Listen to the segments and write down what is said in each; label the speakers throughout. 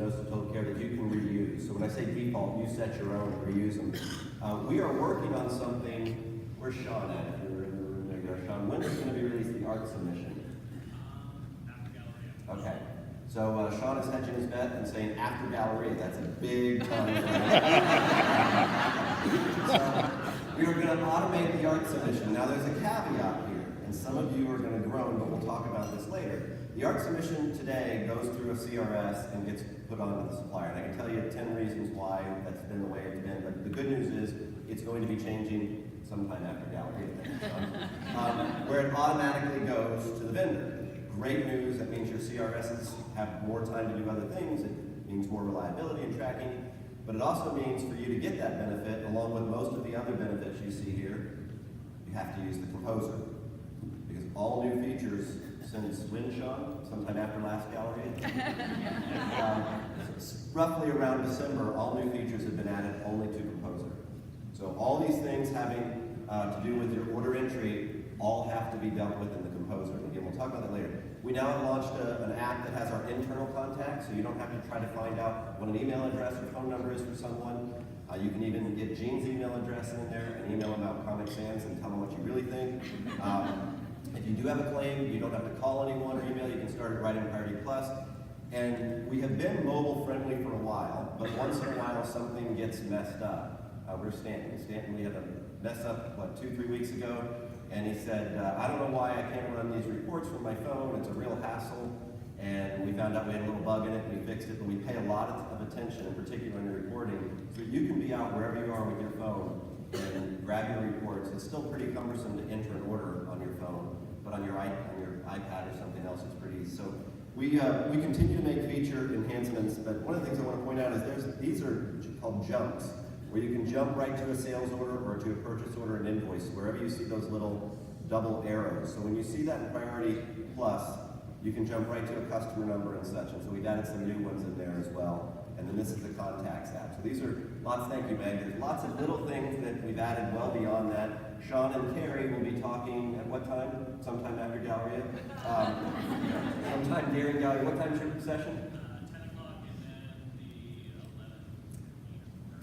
Speaker 1: no-till care that you can reuse. So when I say default, you set your own and reuse them. We are working on something. Where's Sean at? If you're in the room, there you go. Sean, when is going to be released the art submission? Okay. So Sean is hedging his bet and saying after Galleria. That's a big time. So we are going to automate the art submission. Now there's a caveat here, and some of you are going to groan, but we'll talk about this later. The art submission today goes through a CRS and gets put onto the supplier. And I can tell you 10 reasons why that's been the way it's been, but the good news is it's going to be changing sometime after Galleria, where it automatically goes to the vendor. Great news, that means your CRSs have more time to do other things. It means more reliability and tracking, but it also means for you to get that benefit, along with most of the other benefits you see here, you have to use the Composer. Because all new features since when, Sean? Sometime after last Galleria? Roughly around December, all new features have been added only to Composer. So all these things having to do with your order entry all have to be dealt with in the Composer. And again, we'll talk about that later. We now have launched an app that has our internal contacts, so you don't have to try to find out what an email address or phone number is for someone. You can even get Gene's email address in there and email him out Comic Sans and tell him what you really think. If you do have a claim, you don't have to call anyone or email. You can start it right in Priority Plus. And we have been mobile friendly for a while, but once in a while something gets messed up. Where's Stanton? Stanton, we had a mess up, 2-3 weeks ago. And he said, I don't know why I can't run these reports from my phone. It's a real hassle. And we found out we had a little bug in it, and we fixed it. But we pay a lot of attention, in particular in your reporting, so you can be out wherever you are with your phone and grab your reports. It's still pretty cumbersome to enter an order on your phone, but on your iPad or something else, it's pretty easy. So we continue to make feature enhancements, but one of the things I want to point out is these are called jumps, where you can jump right to a sales order or to a purchase order and invoice, wherever you see those little double arrows. So when you see that in Priority Plus, you can jump right to a customer number and such. And so we've added some new ones in there as well. And then this is the Contacts app. So these are lots, thank you, Meg. There's lots of little things that we've added well beyond that. Sean and Carrie will be talking at what time? Sometime after Galleria? Sometime during Galleria. What time's your session?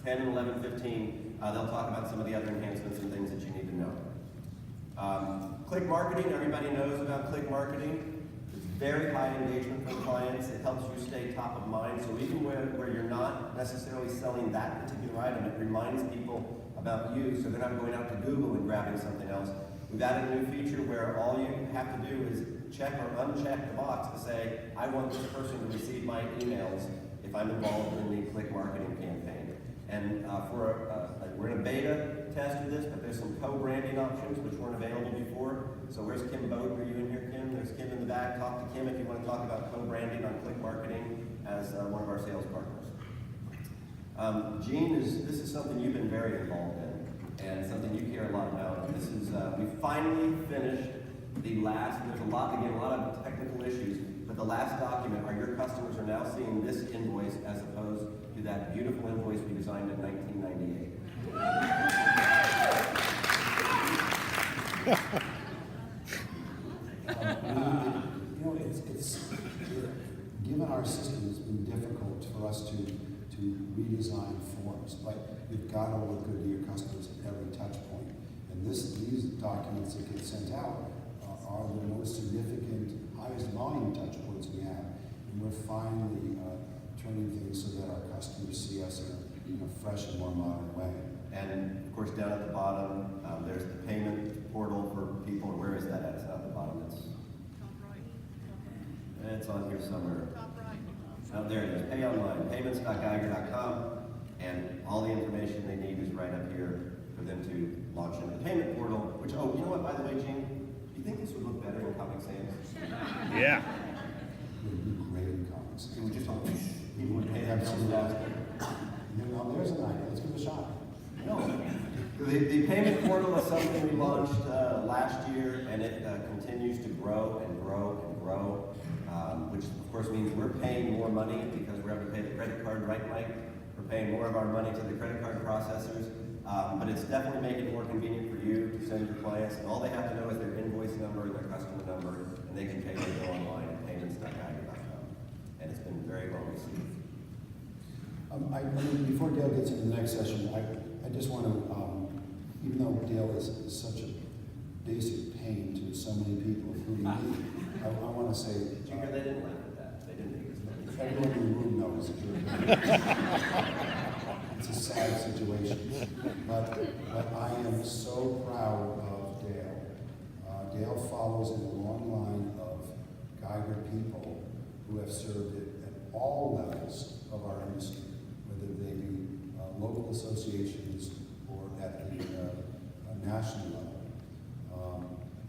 Speaker 1: 10 and 11:15, they'll talk about some of the other enhancements and things that you need to know. Click marketing, everybody knows about click marketing. It's very high engagement for clients. It helps you stay top of mind. So even where you're not necessarily selling that particular item, it reminds people about you, so they're not going out to Google and grabbing something else. We've added a new feature where all you have to do is check or uncheck the box to say, I want this person to receive my emails if I'm involved in the click marketing campaign. And we're in a beta test of this, but there's some co-branding options which weren't available before. So where's Kim Boat? Are you in here, Kim? There's Kim in the back. Talk to Kim if you want to talk about co-branding on click marketing as one of our sales partners. Gene, this is something you've been very involved in and something you care a lot about. This is, we finally finished the last, there's a lot of technical issues, but the last document, your customers are now seeing this invoice as opposed to that beautiful invoice we designed in 1998.
Speaker 2: Given our system, it's been difficult for us to redesign forms, but you've got to look good to your customers at every touch point. And these documents that get sent out are the most significant, highest volume touch points we have. And we're finally turning things so that our customers see us in a fresh and more modern way.
Speaker 1: And of course, down at the bottom, there's the payment portal for people. Where is that at? It's not at the bottom. It's
Speaker 3: Top right.
Speaker 1: It's on here somewhere.
Speaker 3: Top right.
Speaker 1: Oh, there it is. Pay online. Payments.geiger.com, and all the information they need is right up here for them to launch into the payment portal. Which, oh, you know what? By the way, Gene, do you think this would look better in Comic Sans?
Speaker 4: Yeah.
Speaker 2: It would be great in comics.
Speaker 1: It would just all people would pay that
Speaker 2: Absolutely. Now, there's an idea. Let's give it a shot.
Speaker 1: No. The payment portal is something we launched last year, and it continues to grow and grow and grow, which of course means we're paying more money because we're able to pay the credit card, right, Mike? We're paying more of our money to the credit card processors, but it's definitely making it more convenient for you to send your clients, and all they have to know is their invoice number, their customer number, and they can pay their bill online at payments.geiger.com. And it's been very well received.
Speaker 2: I mean, before Dale gets into the next session, I just want to, even though Dale is such a basic pain to so many people, including me, I want to say.
Speaker 1: Did you hear they didn't laugh at that? They didn't think it was funny.
Speaker 2: Everyone in the room knows it's a sad situation. But I am so proud of Dale. Dale follows in a long line of Geiger people who have served at all levels of our industry, whether they be local associations or at the national level.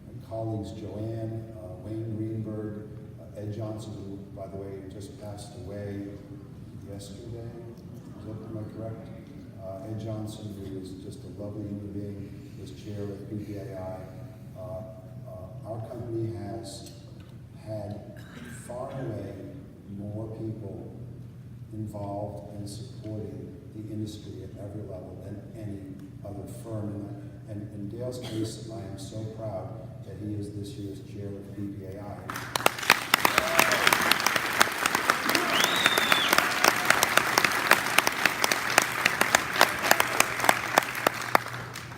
Speaker 2: My colleagues Joanne, Wayne Greenberg, Ed Johnson, who, by the way, just passed away yesterday. Am I correct? Ed Johnson, who is just a lovely human being, was chair of PPAI. Our company has had far and away more people involved in supporting the industry at every level than any other firm. And in Dale's case, I am so proud that he is this year's chair of PPAI.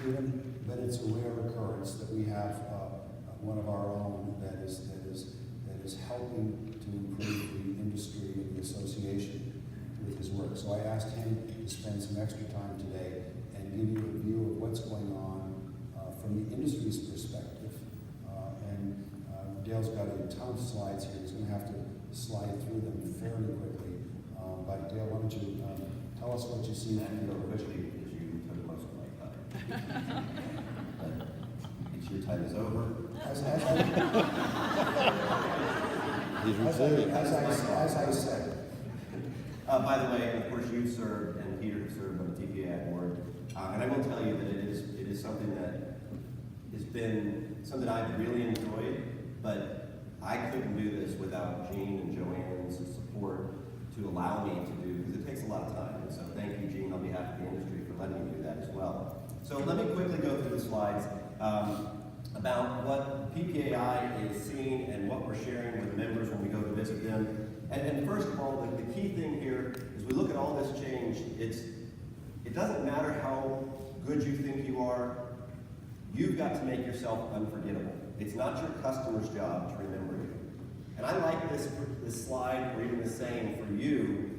Speaker 2: Even that it's a rare occurrence that we have one of our own that is helping to improve the industry and the association with his work. So I asked him to spend some extra time today and give you a view of what's going on from the industry's perspective. Dale's got a ton of slides here. He's going to have to slide through them fairly quickly. But Dale, why don't you tell us what you see?
Speaker 1: I can go quickly because you took most of my time. But it's your time is over.
Speaker 2: As I said.
Speaker 1: By the way, of course, you served and Peter served on the TPAI board, and I will tell you that it is something that has been something I've really enjoyed. But I couldn't do this without Gene and Joanne's support to allow me to do, because it takes a lot of time. And so thank you, Gene, on behalf of the industry for letting me do that as well. So let me quickly go through the slides about what PPAI is seeing and what we're sharing with members when we go to visit them. And first of all, the key thing here is we look at all this change. It doesn't matter how good you think you are. You've got to make yourself unforgettable. It's not your customer's job to remember you. And I like this slide or even this saying for you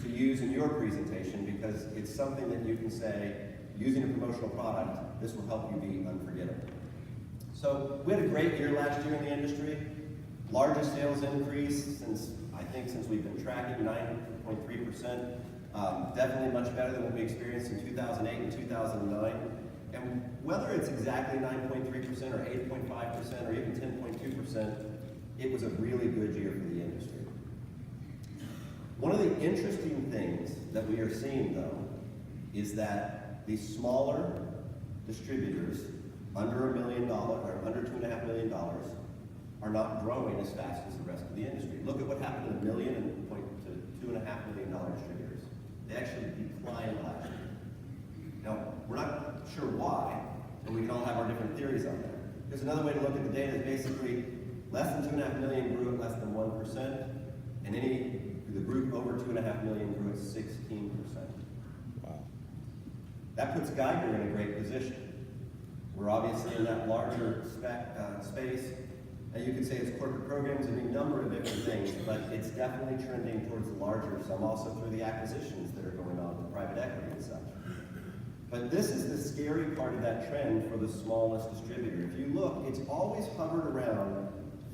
Speaker 1: to use in your presentation because it's something that you can say, using a promotional product, this will help you be unforgettable. So we had a great year last year in the industry. Largest sales increase since we've been tracking, 9.3%. Definitely much better than what we experienced in 2008 and 2009. And whether it's exactly 9.3% or 8.5% or even 10.2%, it was a really good year for the industry. One of the interesting things that we are seeing, though, is that the smaller distributors, under $1 million or under $2.5 million, are not growing as fast as the rest of the industry. Look at what happened to $1 million to $2.5 million distributors. They actually declined last year. Now, we're not sure why, and we can all have our different theories on that. There's another way to look at the data is basically less than 2.5 million grew at less than 1%, and the group over 2.5 million grew at 16%.
Speaker 4: Wow.
Speaker 1: That puts Geiger in a great position. We're obviously in that larger space, and you could say it's corporate programs and a number of different things, but it's definitely trending towards the larger, some also through the acquisitions that are going on with private equity and such. But this is the scary part of that trend for the smallest distributor. If you look, it's always hovered around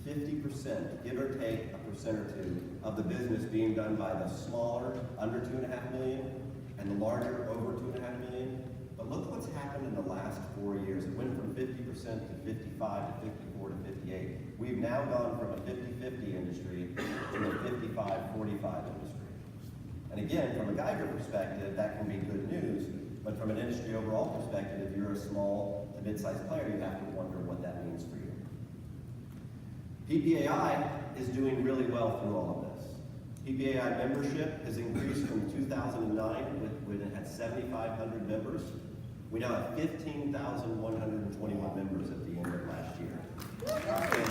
Speaker 1: 50%, give or take a percent or two, of the business being done by the smaller, under 2.5 million, and the larger, over 2.5 million. But look what's happened in the last 4 years. It went from 50% to 55 to 54 to 58. We've now gone from a 50-50 industry to a 55-45 industry. And again, from a Geiger perspective, that can be good news. But from an industry overall perspective, if you're a small to mid-sized player, you have to wonder what that means for you. PPAI is doing really well through all of this. PPAI membership has increased from 2009, when it had 7,500 members. We now have 15,121 members at the end of last year. Fantastic.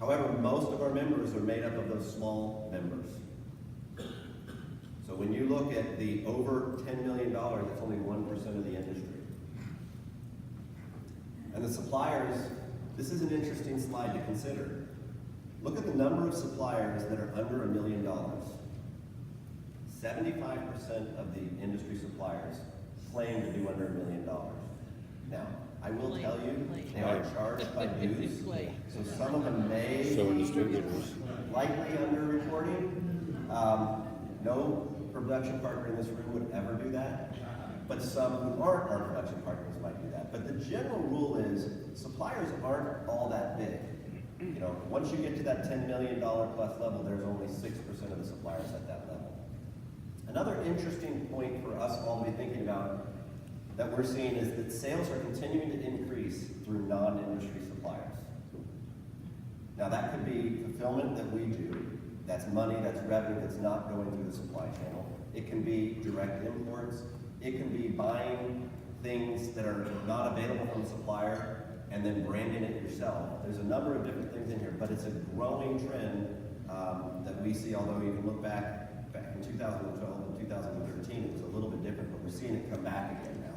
Speaker 1: However, most of our members are made up of those small members. So when you look at the over $10 million, that's only 1% of the industry. And the suppliers, this is an interesting slide to consider. Look at the number of suppliers that are under $1 million. 75% of the industry suppliers claim to do under $1 million. Now, I will tell you, they are charged by dues, so some of them may
Speaker 4: So are
Speaker 1: be
Speaker 4: distributors.
Speaker 1: likely under-reporting. No production partner in this room would ever do that, but some who aren't our production partners might do that. But the general rule is, suppliers aren't all that big. You know, once you get to that $10 million plus level, there's only 6% of the suppliers at that level. Another interesting point for us all to be thinking about that we're seeing is that sales are continuing to increase through non-industry suppliers. Now that could be fulfillment that we do, that's money, that's revenue that's not going through the supply channel. It can be direct imports. It can be buying things that are not available from the supplier and then branding it yourself. There's a number of different things in here, but it's a growing trend that we see, although you can look back in 2012 and 2013, it was a little bit different, but we're seeing it come back again now.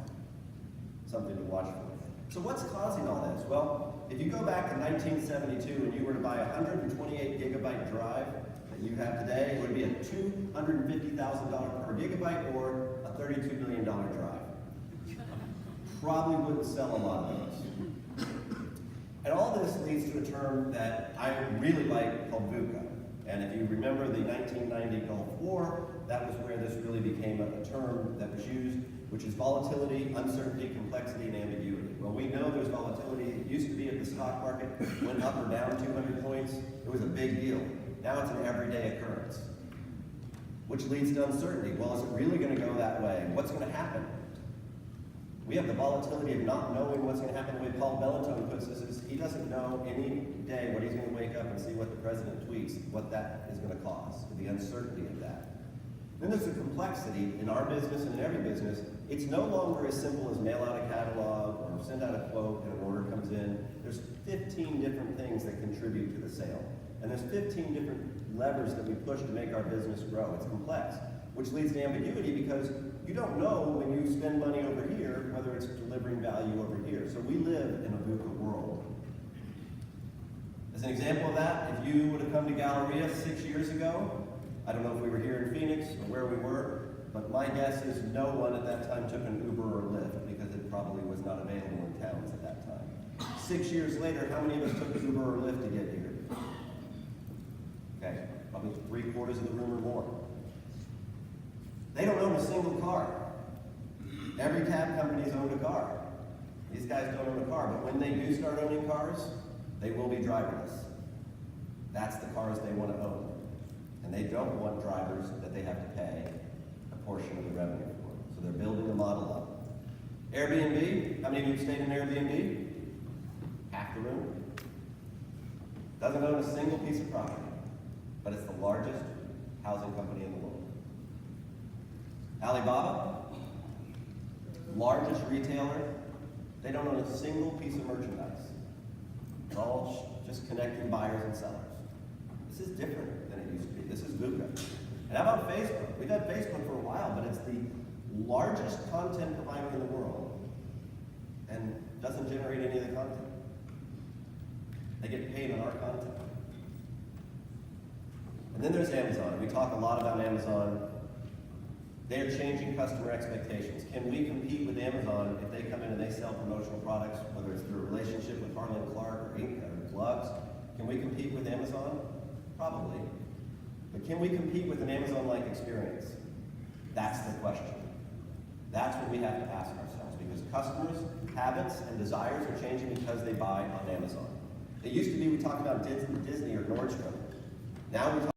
Speaker 1: Something to watch for. So what's causing all this? Well, if you go back to 1972 and you were to buy a 128 gigabyte drive that you have today, it would be a $250,000 per gigabyte or a $32 million drive. Probably wouldn't sell a lot of those. And all this leads to a term that I really like called VUCA. And if you remember the 1990 Gulf War, that was where this really became a term that was used, which is volatility, uncertainty, complexity, and ambiguity. Well, we know there's volatility. It used to be if the stock market went up or down 200 points, it was a big deal. Now it's an everyday occurrence, which leads to uncertainty. Well, is it really going to go that way? What's going to happen? We have the volatility of not knowing what's going to happen. The way Paul Bellantone puts this is he doesn't know any day what he's going to wake up and see what the president tweets, what that is going to cause, the uncertainty of that. Then there's the complexity in our business and in every business. It's no longer as simple as mail out a catalog or send out a quote and an order comes in. There's 15 different things that contribute to the sale. And there's 15 different levers that we push to make our business grow. It's complex, which leads to ambiguity because you don't know when you spend money over here, whether it's delivering value over here. So we live in a VUCA world. As an example of that, if you would have come to Galleria 6 years ago, I don't know if we were here in Phoenix or where we were, but my guess is no one at that time took an Uber or Lyft because it probably was not available in towns at that time. 6 years later, how many of us took an Uber or Lyft to get here? Okay, probably 3/4 of the room or more. They don't own a single car. Every cab company's owned a car. These guys don't own a car, but when they do start owning cars, they will be driverless. That's the cars they want to own. And they don't want drivers that they have to pay a portion of the revenue for. So they're building the model up. Airbnb, how many of you stayed in Airbnb? Half the room. Doesn't own a single piece of property, but it's the largest housing company in the world. Alibaba, largest retailer, they don't own a single piece of merchandise. It's all just connecting buyers and sellers. This is different than it used to be. This is VUCA. And how about Facebook? We've had Facebook for a while, but it's the largest content provider in the world and doesn't generate any of the content. They get paid on our content. And then there's Amazon. We talk a lot about Amazon. They are changing customer expectations. Can we compete with Amazon if they come in and they sell promotional products, whether it's through a relationship with Harlan Clark or Inc. or Plugs? Can we compete with Amazon? Probably. But can we compete with an Amazon-like experience? That's the question. That's what we have to ask ourselves, because customers' habits and desires are changing because they buy on Amazon. It used to be we talked about Disney or Nordstrom. Now we talk